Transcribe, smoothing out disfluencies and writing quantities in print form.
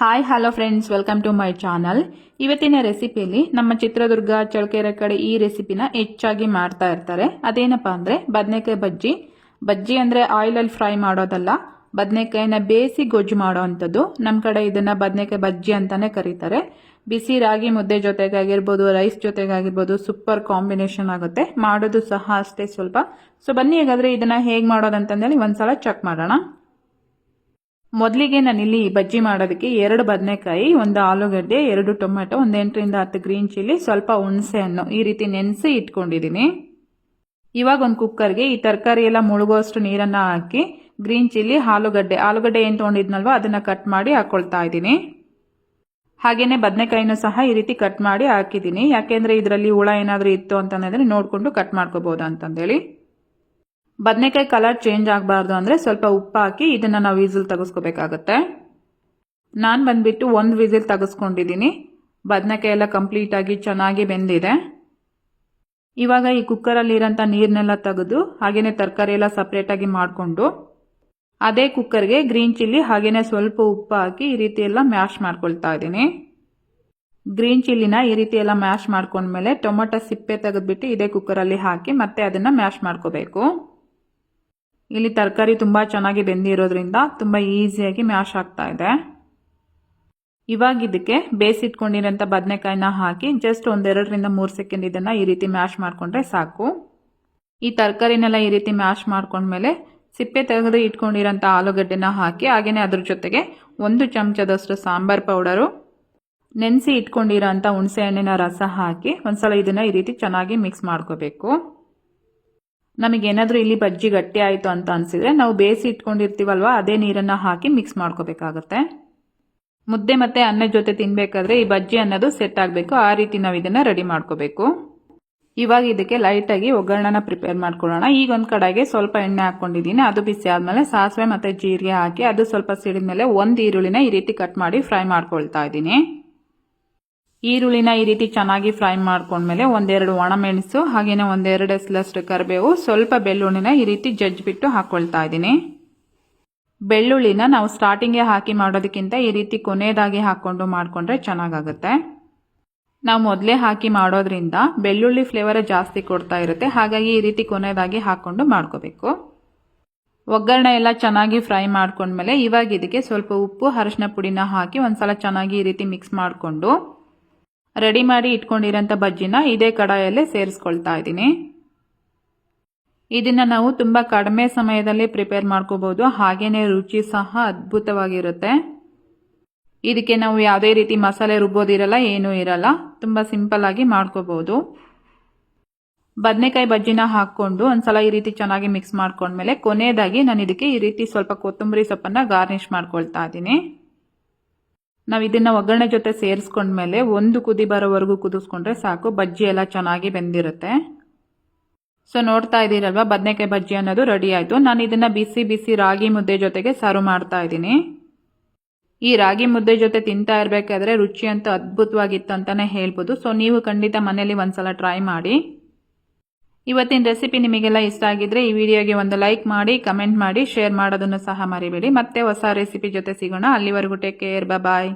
Hi hello friends, welcome to my channel. ಇವತ್ತಿನ ರೆಸಿಪಿಯಲ್ಲಿ ನಮ್ಮ ಚಿತ್ರದುರ್ಗ ಚಳ್ಳಕೆರೆ ಕಡೆ ಈ ರೆಸಿಪಿನ ಹೆಚ್ಚಾಗಿ ಮಾಡ್ತಾ ಇರ್ತಾರೆ. ಅದೇನಪ್ಪ ಅಂದರೆ ಬದನೆಕಾಯಿ ಬಜ್ಜಿ. ಬಜ್ಜಿ ಅಂದರೆ ಆಯಿಲಲ್ಲಿ ಫ್ರೈ ಮಾಡೋದಲ್ಲ, ಬದನೆಕಾಯಿನ ಬೇಯಿಸಿ ಗೊಜ್ಜು ಮಾಡೋ ಅಂಥದ್ದು. ನಮ್ಮ ಕಡೆ ಇದನ್ನು ಬದನೆಕಾಯಿ ಬಜ್ಜಿ ಅಂತಲೇ ಕರೀತಾರೆ. ಬಿಸಿ ರಾಗಿ ಮುದ್ದೆ ಜೊತೆಗಾಗಿರ್ಬೋದು, ರೈಸ್ ಜೊತೆಗಾಗಿರ್ಬೋದು, ಸೂಪರ್ ಕಾಂಬಿನೇಷನ್ ಆಗುತ್ತೆ. ಮಾಡೋದು ಸಹ ಅಷ್ಟೇ ಸ್ವಲ್ಪ. ಸೊ ಬನ್ನಿ ಹಾಗಾದರೆ ಇದನ್ನು ಹೇಗೆ ಮಾಡೋದಂತಂದೇಳಿ ಒಂದ್ಸಲ ಚೆಕ್ ಮಾಡೋಣ. ಮೊದಲಿಗೆ ನಾನಿಲ್ಲಿ ಬಜ್ಜಿ ಮಾಡೋದಕ್ಕೆ 2 ಬದನೆಕಾಯಿ, 1 ಆಲೂಗಡ್ಡೆ, 2 ಟೊಮೆಟೊ, 1 8 ರಿಂದ 10 ಗ್ರೀನ್ ಚಿಲ್ಲಿ, ಸ್ವಲ್ಪ ಹುಣಸೆ ಹಣ್ಣು ಈ ರೀತಿ ನೆನೆಸಿ ಇಟ್ಕೊಂಡಿದ್ದೀನಿ. ಇವಾಗ ಒಂದು ಕುಕ್ಕರ್ಗೆ ಈ ತರಕಾರಿ ಎಲ್ಲ ಮುಳುಗುವಷ್ಟು ನೀರನ್ನು ಹಾಕಿ ಗ್ರೀನ್ ಚಿಲ್ಲಿ, ಆಲೂಗಡ್ಡೆ ಏನು ತೊಗೊಂಡಿದ್ನಲ್ವ ಅದನ್ನು ಕಟ್ ಮಾಡಿ ಹಾಕೊಳ್ತಾ ಇದ್ದೀನಿ. ಹಾಗೇನೆ ಬದನೆಕಾಯಿನೂ ಸಹ ಈ ರೀತಿ ಕಟ್ ಮಾಡಿ ಹಾಕಿದ್ದೀನಿ. ಯಾಕೆಂದರೆ ಇದರಲ್ಲಿ ಹುಳ ಏನಾದರೂ ಇತ್ತು ಅಂತಂದರೆ ನೋಡಿಕೊಂಡು ಕಟ್ ಮಾಡ್ಕೋಬೋದು ಅಂತಂದೇಳಿ. ಬದನೆಕಾಯಿ ಕಲರ್ ಚೇಂಜ್ ಆಗಬಾರ್ದು ಅಂದರೆ ಸ್ವಲ್ಪ ಉಪ್ಪು ಹಾಕಿ ಇದನ್ನು ನಾವು ವಿಸಿಲ್ ತೆಗೆಸ್ಕೋಬೇಕಾಗತ್ತೆ. ನಾನು ಬಂದುಬಿಟ್ಟು 1 ವಿಸಿಲ್ ತೆಗೆಸ್ಕೊಂಡಿದ್ದೀನಿ. ಬದನೆಕಾಯಿ ಎಲ್ಲ ಕಂಪ್ಲೀಟಾಗಿ ಚೆನ್ನಾಗಿ ಬೆಂದಿದೆ. ಇವಾಗ ಈ ಕುಕ್ಕರಲ್ಲಿರೋಂಥ ನೀರನ್ನೆಲ್ಲ ತೆಗೆದು ಹಾಗೆಯೇ ತರಕಾರಿ ಎಲ್ಲ ಸಪ್ರೇಟಾಗಿ ಮಾಡಿಕೊಂಡು ಅದೇ ಕುಕ್ಕರ್ಗೆ ಗ್ರೀನ್ ಚಿಲ್ಲಿ ಹಾಗೆಯೇ ಸ್ವಲ್ಪ ಉಪ್ಪು ಹಾಕಿ ಈ ರೀತಿ ಎಲ್ಲ ಮ್ಯಾಶ್ ಮಾಡ್ಕೊಳ್ತಾ ಇದ್ದೀನಿ. ಗ್ರೀನ್ ಚಿಲ್ಲಿನ ಈ ರೀತಿ ಎಲ್ಲ ಮ್ಯಾಶ್ ಮಾಡ್ಕೊಂಡ್ಮೇಲೆ ಟೊಮೊಟೊ ಸಿಪ್ಪೆ ತೆಗೆದುಬಿಟ್ಟು ಇದೇ ಕುಕ್ಕರಲ್ಲಿ ಹಾಕಿ ಮತ್ತೆ ಅದನ್ನು ಮ್ಯಾಶ್ ಮಾಡ್ಕೋಬೇಕು. ಇಲ್ಲಿ ತರಕಾರಿ ತುಂಬ ಚೆನ್ನಾಗಿ ಬೆಂದಿರೋದ್ರಿಂದ ತುಂಬ ಈಸಿಯಾಗಿ ಮ್ಯಾಶ್ ಆಗ್ತಾ ಇದೆ. ಇವಾಗ ಇದಕ್ಕೆ ಬೇಯಿಸಿಟ್ಕೊಂಡಿರೋಂಥ ಬದನೆಕಾಯಿನ ಹಾಕಿ ಜಸ್ಟ್ 1-2 ರಿಂದ 3 ಸೆಕೆಂಡ್ ಇದನ್ನು ಈ ರೀತಿ ಮ್ಯಾಶ್ ಮಾಡಿಕೊಂಡ್ರೆ ಸಾಕು. ಈ ತರಕಾರಿನೆಲ್ಲ ಈ ರೀತಿ ಮ್ಯಾಶ್ ಮಾಡ್ಕೊಂಡ್ಮೇಲೆ ಸಿಪ್ಪೆ ತೆಗೆದು ಇಟ್ಕೊಂಡಿರೋಂಥ ಆಲೂಗಡ್ಡೆನ ಹಾಕಿ ಹಾಗೆಯೇ ಅದ್ರ ಜೊತೆಗೆ 1 ಚಮಚದಷ್ಟು ಸಾಂಬಾರ್ ಪೌಡರು, ನೆನೆಸಿ ಇಟ್ಕೊಂಡಿರೋಂಥ ಹುಣಸೆ ಹಣ್ಣಿನ ರಸ ಹಾಕಿ ಒಂದ್ಸಲ ಇದನ್ನು ಈ ರೀತಿ ಚೆನ್ನಾಗಿ ಮಿಕ್ಸ್ ಮಾಡ್ಕೋಬೇಕು. ನಮಗೇನಾದರೂ ಇಲ್ಲಿ ಬಜ್ಜಿ ಗಟ್ಟಿ ಆಯಿತು ಅಂತ ಅನಿಸಿದರೆ ನಾವು ಬೇಯಿಸಿ ಇಟ್ಕೊಂಡಿರ್ತೀವಲ್ವ ಅದೇ ನೀರನ್ನು ಹಾಕಿ ಮಿಕ್ಸ್ ಮಾಡ್ಕೋಬೇಕಾಗತ್ತೆ. ಮುದ್ದೆ ಮತ್ತು ಅನ್ನ ಜೊತೆ ತಿನ್ನಬೇಕಾದ್ರೆ ಈ ಬಜ್ಜಿ ಅನ್ನೋದು ಸೆಟ್ ಆಗಬೇಕು. ಆ ರೀತಿ ನಾವು ಇದನ್ನು ರೆಡಿ ಮಾಡ್ಕೋಬೇಕು. ಇವಾಗ ಇದಕ್ಕೆ ಲೈಟಾಗಿ ಒಗ್ಗರಣೆನ ಪ್ರಿಪೇರ್ ಮಾಡ್ಕೊಳ್ಳೋಣ. ಈಗ ಒಂದು ಕಡೆಗೆ ಸ್ವಲ್ಪ ಎಣ್ಣೆ ಹಾಕ್ಕೊಂಡಿದ್ದೀನಿ. ಅದು ಬಿಸಿ ಆದಮೇಲೆ ಸಾಸಿವೆ ಮತ್ತು ಜೀರಿಗೆ ಹಾಕಿ ಅದು ಸ್ವಲ್ಪ ಸಿಡಿದ್ಮೇಲೆ 1 ಈರುಳ್ಳಿನ ಈ ರೀತಿ ಕಟ್ ಮಾಡಿ ಫ್ರೈ ಮಾಡ್ಕೊಳ್ತಾ ಇದ್ದೀನಿ. ಈರುಳ್ಳಿನ ಈ ರೀತಿ ಚೆನ್ನಾಗಿ ಫ್ರೈ ಮಾಡ್ಕೊಂಡ್ಮೇಲೆ 1-2 ಒಣಮೆಣಸು ಹಾಗೆಯೇ 1-2 ಎಸಲಷ್ಟು ಕರಿಬೇವು, ಸ್ವಲ್ಪ ಬೆಳ್ಳುಳ್ಳಿನ ಈ ರೀತಿ ಜಜ್ಜಿಬಿಟ್ಟು ಹಾಕ್ಕೊಳ್ತಾ ಇದ್ದೀನಿ. ಬೆಳ್ಳುಳ್ಳಿನ ನಾವು ಸ್ಟಾರ್ಟಿಂಗ್ಗೆ ಹಾಕಿ ಮಾಡೋದಕ್ಕಿಂತ ಈ ರೀತಿ ಕೊನೆಯದಾಗಿ ಹಾಕ್ಕೊಂಡು ಮಾಡಿಕೊಂಡ್ರೆ ಚೆನ್ನಾಗಾಗುತ್ತೆ. ನಾವು ಮೊದಲೇ ಹಾಕಿ ಮಾಡೋದ್ರಿಂದ ಬೆಳ್ಳುಳ್ಳಿ ಫ್ಲೇವರ್ ಜಾಸ್ತಿ ಕೊಡ್ತಾ ಇರುತ್ತೆ. ಹಾಗಾಗಿ ಈ ರೀತಿ ಕೊನೆಯದಾಗಿ ಹಾಕ್ಕೊಂಡು ಮಾಡ್ಕೋಬೇಕು. ಒಗ್ಗರಣೆ ಎಲ್ಲ ಚೆನ್ನಾಗಿ ಫ್ರೈ ಮಾಡ್ಕೊಂಡ್ಮೇಲೆ ಇವಾಗ ಇದಕ್ಕೆ ಸ್ವಲ್ಪ ಉಪ್ಪು, ಅರಿಶಿನ ಪುಡಿನ ಹಾಕಿ ಒಂದ್ಸಲ ಚೆನ್ನಾಗಿ ಈ ರೀತಿ ಮಿಕ್ಸ್ ಮಾಡಿಕೊಂಡು ರೆಡಿ ಮಾಡಿ ಇಟ್ಕೊಂಡಿರೋಂಥ ಬಜ್ಜಿನ ಇದೇ ಕಡಾಯಲ್ಲೇ ಸೇರಿಸ್ಕೊಳ್ತಾ ಇದ್ದೀನಿ. ಇದನ್ನು ನಾವು ತುಂಬ ಕಡಿಮೆ ಸಮಯದಲ್ಲಿ ಪ್ರಿಪೇರ್ ಮಾಡ್ಕೋಬೋದು. ಹಾಗೆಯೇ ರುಚಿ ಸಹ ಅದ್ಭುತವಾಗಿರುತ್ತೆ. ಇದಕ್ಕೆ ನಾವು ಯಾವುದೇ ರೀತಿ ಮಸಾಲೆ ರುಬ್ಬೋದಿರಲ್ಲ, ಏನೂ ಇರಲ್ಲ. ತುಂಬ ಸಿಂಪಲ್ ಆಗಿ ಮಾಡ್ಕೋಬೋದು. ಬದನೆಕಾಯಿ ಬಜ್ಜಿನ ಹಾಕ್ಕೊಂಡು ಒಂದ್ಸಲ ಈ ರೀತಿ ಚೆನ್ನಾಗಿ ಮಿಕ್ಸ್ ಮಾಡ್ಕೊಂಡ್ಮೇಲೆ ಕೊನೆಯದಾಗಿ ನಾನು ಇದಕ್ಕೆ ಈ ರೀತಿ ಸ್ವಲ್ಪ ಕೊತ್ತಂಬರಿ ಸೊಪ್ಪನ್ನು ಗಾರ್ನಿಷ್ ಮಾಡ್ಕೊಳ್ತಾ ಇದ್ದೀನಿ. ನಾವು ಇದನ್ನು ಒಗ್ಗರಣೆ ಜೊತೆ ಸೇರಿಸ್ಕೊಂಡ್ಮೇಲೆ 1 ಕುದಿ ಬರೋವರೆಗೂ ಕುದಿಸ್ಕೊಂಡ್ರೆ ಸಾಕು. ಬಜ್ಜಿ ಎಲ್ಲ ಚೆನ್ನಾಗಿ ಬೆಂದಿರುತ್ತೆ. ಸೊ ನೋಡ್ತಾ ಇದ್ದೀರಲ್ವ, ಬದನೆಕಾಯಿ ಬಜ್ಜಿ ಅನ್ನೋದು ರೆಡಿ ಆಯಿತು. ನಾನು ಇದನ್ನು ಬಿಸಿ ಬಿಸಿ ರಾಗಿ ಮುದ್ದೆ ಜೊತೆಗೆ ಸರ್ವ್ ಮಾಡ್ತಾ ಇದ್ದೀನಿ. ಈ ರಾಗಿ ಮುದ್ದೆ ಜೊತೆ ತಿಂತಾ ಇರಬೇಕಾದ್ರೆ ರುಚಿ ಅಂತೂ ಅದ್ಭುತವಾಗಿತ್ತು ಅಂತಲೇ ಹೇಳ್ಬೋದು. ಸೊ ನೀವು ಖಂಡಿತ ಮನೇಲಿ ಒಂದ್ಸಲ ಟ್ರೈ ಮಾಡಿ. ಇವತ್ತಿನ ರೆಸಿಪಿ ನಿಮಗೆಲ್ಲ ಇಷ್ಟ ಆಗಿದ್ರೆ ಈ ವಿಡಿಯೋಗೆ ಒಂದು ಲೈಕ್ ಮಾಡಿ, ಕಮೆಂಟ್ ಮಾಡಿ, ಶೇರ್ ಮಾಡೋದನ್ನು ಸಹ ಮರಿಬೇಡಿ. ಮತ್ತೆ ಹೊಸ ರೆಸಿಪಿ ಜೊತೆ ಸಿಗೋಣ. ಅಲ್ಲಿವರೆಗೂ ಟೇಕ್ ಕೇರ್, ಬಾಯ್.